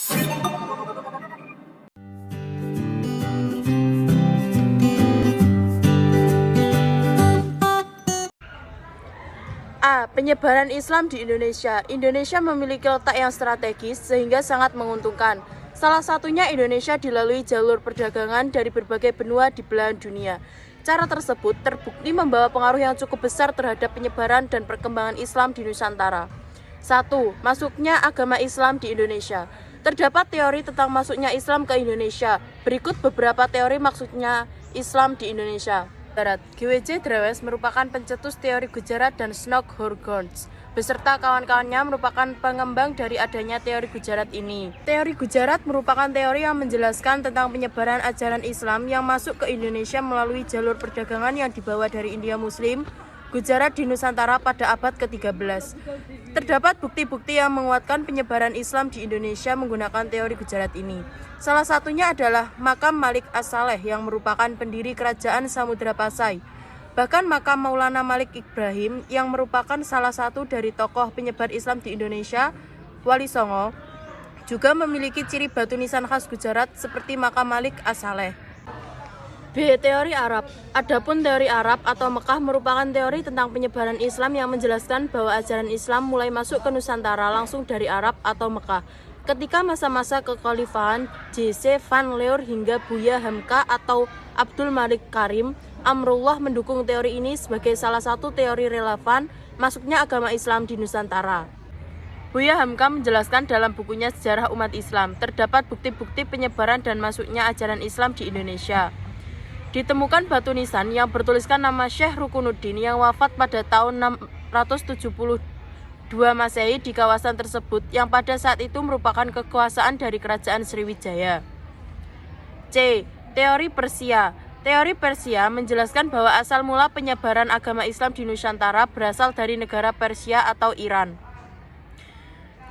A. Penyebaran Islam di Indonesia. Indonesia memiliki letak yang strategis sehingga sangat menguntungkan. Salah satunya Indonesia dilalui jalur perdagangan dari berbagai benua di belahan dunia. Cara tersebut terbukti membawa pengaruh yang cukup besar terhadap penyebaran dan perkembangan Islam di Nusantara. 1. Masuknya agama Islam di Indonesia. Terdapat teori tentang masuknya Islam ke Indonesia. Berikut beberapa teori masuknya Islam di Indonesia. Barat, G.W.J. Drewes merupakan pencetus teori Gujarat dan Snook Horgons beserta kawan-kawannya merupakan pengembang dari adanya teori Gujarat ini. Teori Gujarat merupakan teori yang menjelaskan tentang penyebaran ajaran Islam yang masuk ke Indonesia melalui jalur perdagangan yang dibawa dari India Muslim, Gujarat di Nusantara pada abad ke-13. Terdapat bukti-bukti yang menguatkan penyebaran Islam di Indonesia menggunakan teori Gujarat ini. Salah satunya adalah makam Malik As-Saleh yang merupakan pendiri kerajaan Samudra Pasai. Bahkan makam Maulana Malik Ibrahim yang merupakan salah satu dari tokoh penyebar Islam di Indonesia, Wali Songo, juga memiliki ciri batu nisan khas Gujarat seperti makam Malik As-Saleh. B. Teori Arab. Adapun teori Arab atau Mekah merupakan teori tentang penyebaran Islam yang menjelaskan bahwa ajaran Islam mulai masuk ke Nusantara langsung dari Arab atau Mekah. Ketika masa-masa kekhalifahan J.C. Van Leur hingga Buya Hamka atau Abdul Malik Karim, Amrullah mendukung teori ini sebagai salah satu teori relevan masuknya agama Islam di Nusantara. Buya Hamka menjelaskan dalam bukunya Sejarah Umat Islam, terdapat bukti-bukti penyebaran dan masuknya ajaran Islam di Indonesia. Ditemukan batu nisan yang bertuliskan nama Syekh Rukunuddin yang wafat pada tahun 672 Masehi di kawasan tersebut yang pada saat itu merupakan kekuasaan dari kerajaan Sriwijaya. C. Teori Persia. Teori Persia menjelaskan bahwa asal mula penyebaran agama Islam di Nusantara berasal dari negara Persia atau Iran.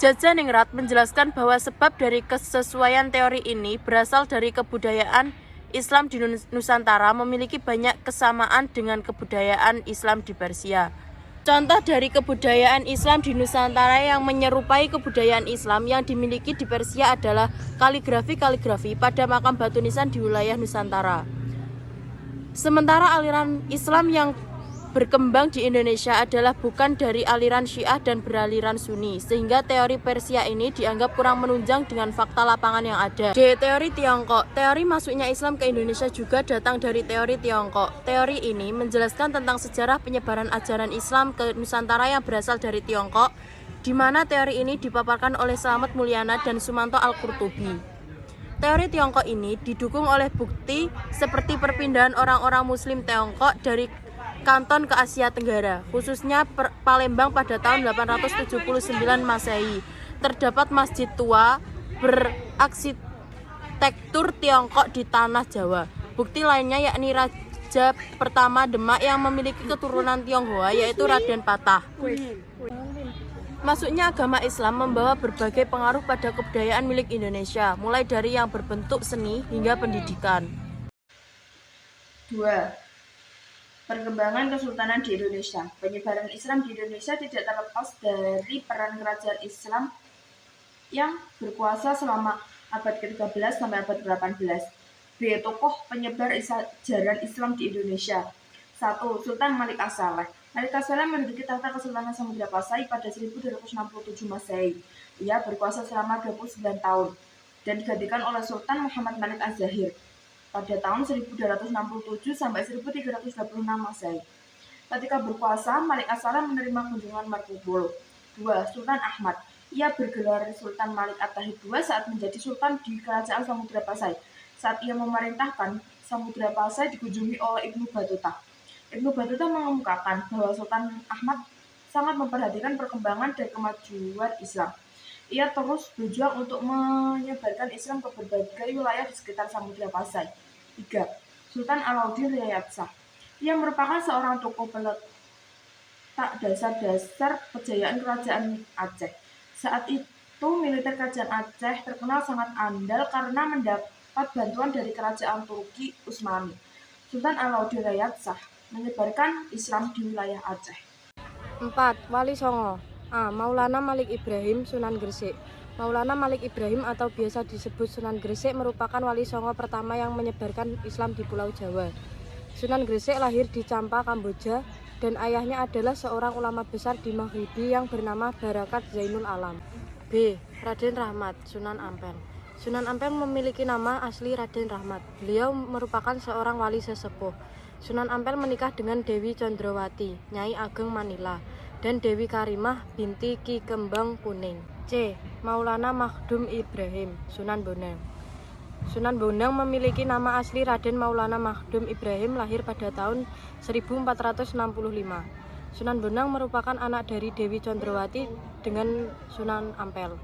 Jajaningrat menjelaskan bahwa sebab dari kesesuaian teori ini berasal dari kebudayaan Islam di Nusantara memiliki banyak kesamaan dengan kebudayaan Islam di Persia. Contoh dari kebudayaan Islam di Nusantara yang menyerupai kebudayaan Islam yang dimiliki di Persia adalah kaligrafi pada makam batu nisan di wilayah Nusantara. Sementara aliran Islam yang berkembang di Indonesia adalah bukan dari aliran Syiah dan beraliran Sunni, sehingga teori Persia ini dianggap kurang menunjang dengan fakta lapangan yang ada. D. Teori Tiongkok. Teori masuknya Islam ke Indonesia juga datang dari teori Tiongkok. Teori ini menjelaskan tentang sejarah penyebaran ajaran Islam ke Nusantara yang berasal dari Tiongkok, di mana teori ini dipaparkan oleh Slamet Mulyana dan Sumanto Al-Qurtubi. Teori Tiongkok ini didukung oleh bukti seperti perpindahan orang-orang Muslim Tiongkok dari Kanton ke Asia Tenggara, khususnya Palembang pada tahun 879 Masehi. Terdapat masjid tua berarsitektur Tiongkok di tanah Jawa. Bukti lainnya yakni Raja pertama Demak yang memiliki keturunan Tionghoa yaitu Raden Patah. Masuknya agama Islam membawa berbagai pengaruh pada kebudayaan milik Indonesia, mulai dari yang berbentuk seni hingga pendidikan. 2. Perkembangan Kesultanan di Indonesia. Penyebaran Islam di Indonesia tidak terlepas dari peran kerajaan Islam yang berkuasa selama abad ke-13 sampai abad ke-18. B. Tokoh penyebar ajaran Islam di Indonesia. 1. Sultan Malik As-Saleh. Malik As-Saleh menduduki tahta Kesultanan Samudra Pasai pada 1267 Masehi. Ia berkuasa selama 29 tahun dan digantikan oleh Sultan Muhammad Malik Az-Zahir pada tahun 1267 sampai 1326 Masehi. Ketika berkuasa, Malik As-Saleh menerima kunjungan Marco Polo. 2. Sultan Ahmad. Ia bergelar Sultan Malik At-Tahir II saat menjadi sultan di kerajaan Samudra Pasai. Saat ia memerintahkan, Samudra Pasai dikunjungi oleh Ibnu Battuta. Ibnu Battuta mengemukakan bahwa Sultan Ahmad sangat memperhatikan perkembangan dan kemajuan Islam. Ia terus berjuang untuk menyebarkan Islam ke berbagai wilayah di sekitar Samudra Pasai. 3. Sultan Alauddin Riyad Shah. Ia merupakan seorang tokoh peletak dasar-dasar kejayaan kerajaan Aceh. Saat itu militer kerajaan Aceh terkenal sangat andal karena mendapat bantuan dari kerajaan Turki Utsmani. Sultan Alauddin Riyad Shah menyebarkan Islam di wilayah Aceh. 4. Wali Songo. A. Maulana Malik Ibrahim, Sunan Gresik. Maulana Malik Ibrahim atau biasa disebut Sunan Gresik merupakan wali songo pertama yang menyebarkan Islam di Pulau Jawa. Sunan Gresik lahir di Campa, Kamboja, dan ayahnya adalah seorang ulama besar di Maghribi yang bernama Barakat Zainul Alam. B. Raden Rahmat, Sunan Ampel. Sunan Ampel memiliki nama asli Raden Rahmat. Beliau merupakan seorang wali sesepuh. Sunan Ampel menikah dengan Dewi Condrowati, Nyai Ageng Manila, dan Dewi Karimah binti Ki Kembang Kuning. C. Maulana Makhdum Ibrahim, Sunan Bonang. Sunan Bonang memiliki nama asli Raden Maulana Makhdum Ibrahim, lahir pada tahun 1465. Sunan Bonang merupakan anak dari Dewi Condrowati dengan Sunan Ampel.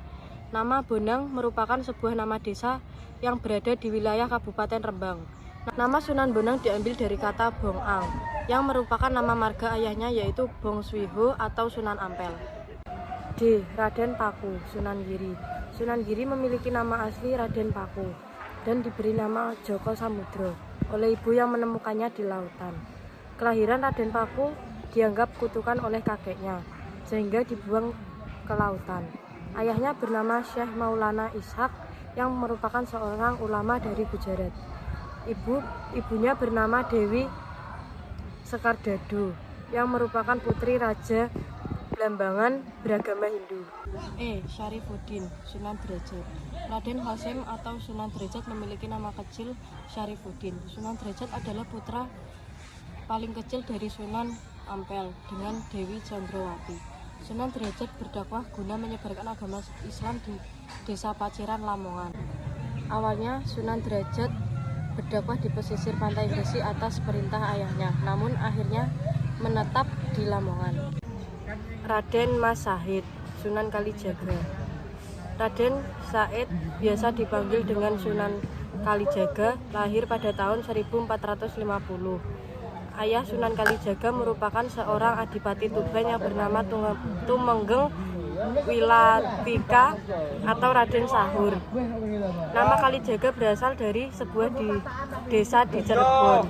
Nama Bonang merupakan sebuah nama desa yang berada di wilayah Kabupaten Rembang. Nama Sunan Bonang diambil dari kata Bong-ang, yang merupakan nama marga ayahnya yaitu Bong Swiho atau Sunan Ampel. D. Raden Paku, Sunan Giri. Sunan Giri memiliki nama asli Raden Paku dan diberi nama Joko Samudro oleh ibu yang menemukannya di lautan. Kelahiran Raden Paku dianggap kutukan oleh kakeknya sehingga dibuang ke lautan. Ayahnya bernama Syekh Maulana Ishak yang merupakan seorang ulama dari Gujarat. Ibunya bernama Dewi Sekardado yang merupakan putri Raja Blambangan beragama Hindu. E. Syarifuddin, Sunan Derajat. Raden Hasim atau Sunan Derajat memiliki nama kecil Syarifuddin. Sunan Derajat adalah putra paling kecil dari Sunan Ampel dengan Dewi Condrowati. Sunan Derajat berdakwah guna menyebarkan agama Islam di Desa Paciran, Lamongan. Awalnya Sunan Derajat berdakwah di pesisir pantai Gresik atas perintah ayahnya, namun akhirnya menetap di Lamongan. Raden Mas Sahid, Sunan Kalijaga. Raden Said biasa dipanggil dengan Sunan Kalijaga, lahir pada tahun 1450. Ayah Sunan Kalijaga merupakan seorang adipati Tuban yang bernama Tumenggeng Wilatika atau Raden Sahur. Nama Kalijaga berasal dari sebuah desa di Cirebon.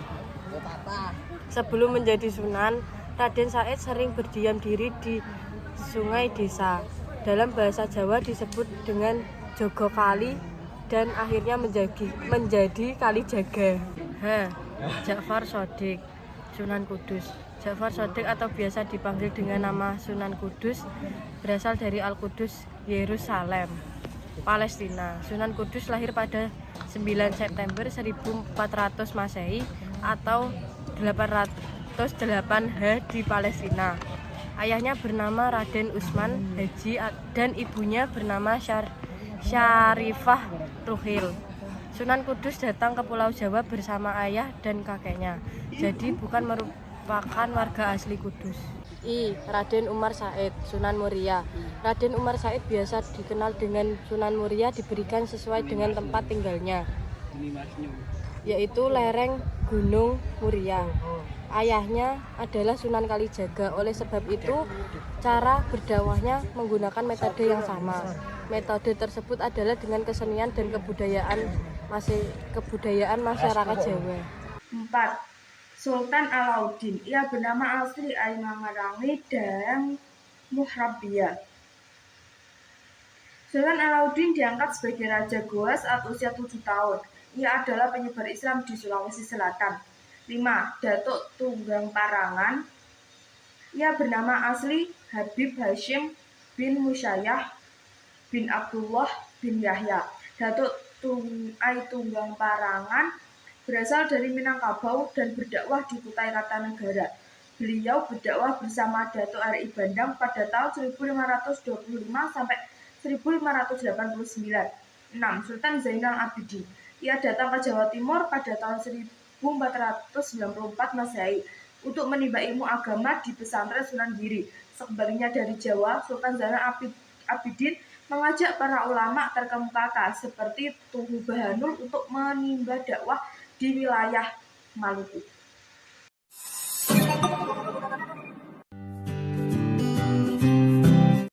Sebelum menjadi Sunan, Raden Said sering berdiam diri di sungai desa. Dalam bahasa Jawa disebut dengan Jogo Kali dan akhirnya menjadi Kalijaga. H. Ja'far Shodiq, Sunan Kudus. Ja'far Shodiq atau biasa dipanggil dengan nama Sunan Kudus berasal dari Al-Qudus, Yerusalem, Palestina. Sunan Kudus lahir pada 9 September 1400 Masehi atau 808 di Palestina. Ayahnya bernama Raden Usman Haji dan ibunya bernama Syarifah Ruhil. Sunan Kudus datang ke Pulau Jawa bersama ayah dan kakeknya, jadi bukan merupakan warga asli Kudus. I. Raden Umar Said, Sunan Muria. Raden Umar Said biasa dikenal dengan Sunan Muria diberikan sesuai dengan tempat tinggalnya, yaitu lereng Gunung Muria. Ayahnya adalah Sunan Kalijaga. Oleh sebab itu, cara berdakwahnya menggunakan metode yang sama. Metode tersebut adalah dengan kesenian dan kebudayaan masyarakat Jawa. 4. Sultan Alauddin. Ia bernama asli Ainamarangi dan Muhrabia. Sultan Alauddin diangkat sebagai Raja Goa saat usia 7 tahun. Ia adalah penyebar Islam di Sulawesi Selatan. 5. Datuk Tunggang Parangan. Ia bernama asli Habib Hashim bin Musayyah bin Abdullah bin Yahya. Datuk Tunggang Parangan berasal dari Minangkabau dan berdakwah di Kutai Kartanegara. Beliau berdakwah bersama Datuk R.I. Bandang pada tahun 1525 sampai 1589. 6. Sultan Zainal Abidin. Ia datang ke Jawa Timur pada tahun 1494 Masehi untuk menimba ilmu agama di pesantren Sunan Giri. Sebaliknya dari Jawa, Sultan Zainal Abidin mengajak para ulama terkemuka seperti Tuhu Bahanul untuk menimba dakwah di wilayah Maluku.